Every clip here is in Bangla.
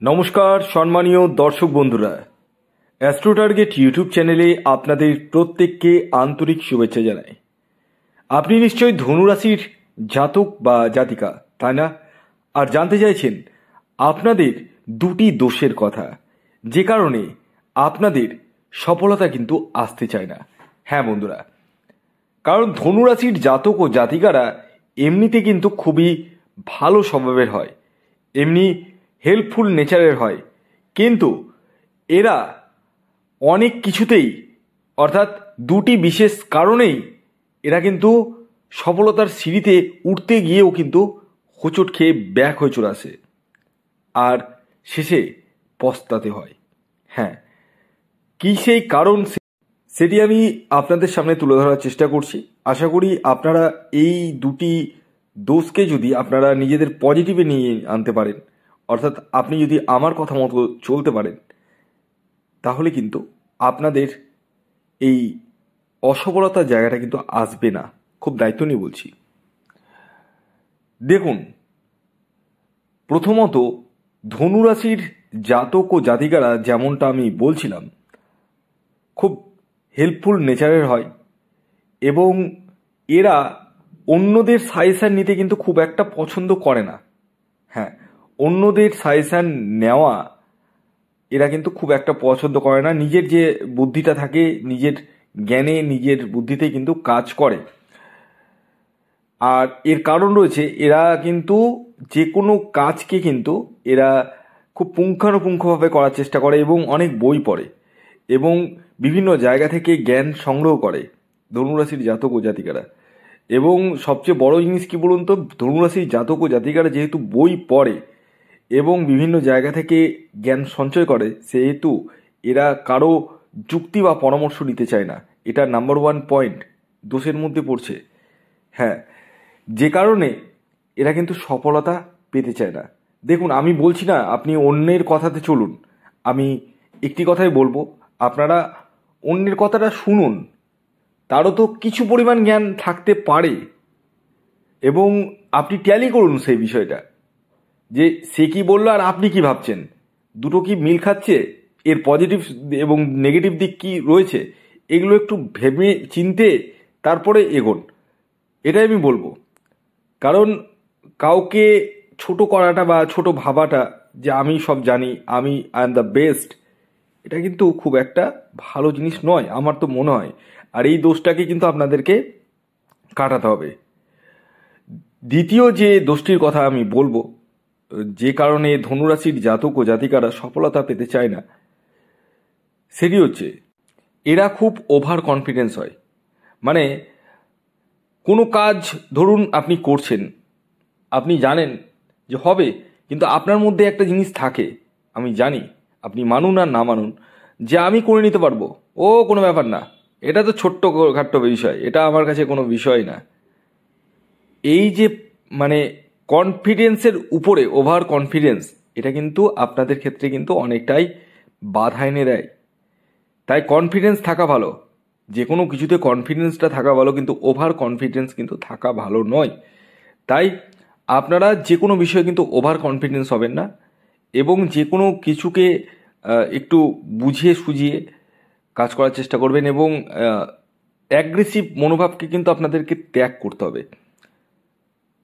নমস্কার সম্মানীয় দর্শক বন্ধুরা, অ্যাস্ট্রো টার্গেট ইউটিউব চ্যানেলে আপনাদের প্রত্যেককে আন্তরিক শুভেচ্ছা জানাই। আপনি নিশ্চয়ই ধনুরাশির জাতক বা জাতিকা, তাই না? আর জানতে চাইছেন আপনাদের দুটি দোষের কথা, যে কারণে আপনাদের সফলতা কিন্তু আসতে চায় না। হ্যাঁ বন্ধুরা, কারণ ধনুরাশির জাতক ও জাতিকারা এমনিতে কিন্তু খুবই ভালো স্বভাবের হয়, এমনি হেল্পফুল নেচারের হয়, কিন্তু এরা অনেক কিছুতেই অর্থাৎ দুটি বিশেষ কারণেই এরা কিন্তু সফলতার সিঁড়িতে উঠতে গিয়েও কিন্তু হোঁচট খেয়ে ব্যাক হয়ে চলে আসে আর শেষে পস্তাতে হয়। হ্যাঁ, কী সেই কারণ সেটি আমি আপনাদের সামনে তুলে ধরার চেষ্টা করছি। আশা করি আপনারা এই দুটি দোষকে যদি আপনারা নিজেদের পজিটিভে নিয়ে আনতে পারেন, অর্থাৎ আপনি যদি আমার কথা মতো চলতে পারেন, তাহলে কিন্তু আপনাদের এই অসফলতার জায়গাটা কিন্তু আসবে না। খুব দায়িত্ব নিয়ে বলছি। দেখুন, প্রথমত ধনুরাশির জাতক ও জাতিকারা, যেমনটা আমি বলছিলাম, খুব হেল্পফুল নেচারের হয় এবং এরা অন্যদের সাজেশান নিতে কিন্তু খুব একটা পছন্দ করে না। হ্যাঁ, অন্যদের সাজেশান নেওয়া এরা কিন্তু খুব একটা পছন্দ করে না। নিজের যে বুদ্ধিটা থাকে, নিজের জ্ঞানে নিজের বুদ্ধিতে কিন্তু কাজ করে। আর এর কারণ রয়েছে, এরা কিন্তু যে কোনো কাজকে কিন্তু এরা খুব পুঙ্খানুপুঙ্খভাবে করার চেষ্টা করে এবং অনেক বই পড়ে এবং বিভিন্ন জায়গা থেকে জ্ঞান সংগ্রহ করে ধনুরাশির জাতক ও জাতিকারা। এবং সবচেয়ে বড় জিনিস কি বলুন তো, ধনুরাশির জাতক ও জাতিকারা যেহেতু বই পড়ে এবং বিভিন্ন জায়গা থেকে জ্ঞান সঞ্চয় করে, সেহেতু এরা কারো যুক্তি বা পরামর্শ নিতে চায় না। এটা নাম্বার ওয়ান পয়েন্ট দোষের মধ্যে পড়ছে। হ্যাঁ, যে কারণে এরা কিন্তু সফলতা পেতে চায় না। দেখুন, আমি বলছি না আপনি অন্যের কথাতে চলুন, আমি একটি কথাই বলবো, আপনারা অন্যের কথাটা শুনুন। তারও তো কিছু পরিমাণ জ্ঞান থাকতে পারে এবং আপনি ট্যালি করুন সেই বিষয়টা, যে সে কি বললো আর আপনি কি ভাবছেন, দুটো কি মিল খাচ্ছে, এর পজিটিভ এবং নেগেটিভ দিক কি রয়েছে, এগুলো একটু ভেবে চিনতে তারপরে এগোন, এটাই আমি বলবো। কারণ কাউকে ছোট করাটা বা ছোট ভাবাটা, যে আমি সব জানি, আমি আই এম দ্য বেস্ট, এটা কিন্তু খুব একটা ভালো জিনিস নয় আমার তো মনে হয়। আর এই দোষটাকে কিন্তু আপনাদেরকে কাটাতে হবে। দ্বিতীয় যে দোষটির কথা আমি বলবো, যে কারণে ধনুরাশির জাতক ও জাতিকারা সফলতা পেতে চায় না, সেটি হচ্ছে এরা খুব ওভার কনফিডেন্স হয়। মানে কোনো কাজ ধরুন আপনি করছেন, আপনি জানেন যে হবে, কিন্তু আপনার মধ্যে একটা জিনিস থাকে, আমি জানি, আপনি মানুন আর না মানুন, যে আমি করে নিতে পারবো, ও কোনো ব্যাপার না, এটা তো ছোট্ট খাট্ট বিষয়, এটা আমার কাছে কোনো বিষয় না। এই যে মানে কনফিডেন্সের উপরে ওভার কনফিডেন্স, এটা কিন্তু আপনাদের ক্ষেত্রে কিন্তু অনেকটাই বাধা এনে দেয়। তাই কনফিডেন্স থাকা ভালো, যে কোনো কিছুতে কনফিডেন্সটা থাকা ভালো, কিন্তু ওভার কনফিডেন্স কিন্তু থাকা ভালো নয়। তাই আপনারা যে কোনো বিষয়ে কিন্তু ওভার কনফিডেন্স হবেন না এবং যে কোনো কিছুকে একটু বুঝিয়ে সুঝিয়ে কাজ করার চেষ্টা করবেন এবং অ্যাগ্রেসিভ মনোভাবকে কিন্তু আপনাদেরকে ত্যাগ করতে হবে।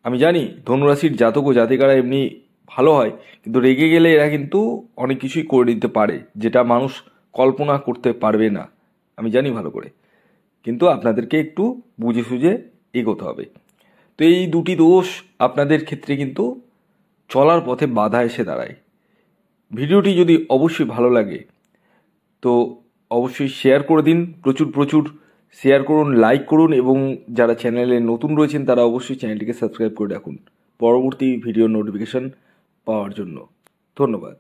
আমি জানি ধনুরাশির জাতক ও জাতিকারা এমনি ভালো হয়, কিন্তু রেগে গেলে এরা কিন্তু অনেক কিছুই করে দিতে পারে, যেটা মানুষ কল্পনা করতে পারবে না, আমি জানি ভালো করে। কিন্তু আপনাদেরকে একটু বুঝে সুঝে এগোতে হবে। তো এই দুটি দোষ আপনাদের ক্ষেত্রে কিন্তু চলার পথে বাধা এসে দাঁড়ায়। ভিডিওটি যদি অবশ্যই ভালো লাগে তো অবশ্যই শেয়ার করে দিন, প্রচুর প্রচুর শেয়ার করুন, লাইক করুন এবং যারা চ্যানেলে নতুন রয়েছেন তারা অবশ্যই চ্যানেলটিকে সাবস্ক্রাইব করে রাখুন পরবর্তী ভিডিও নোটিফিকেশন পাওয়ার জন্য। ধন্যবাদ।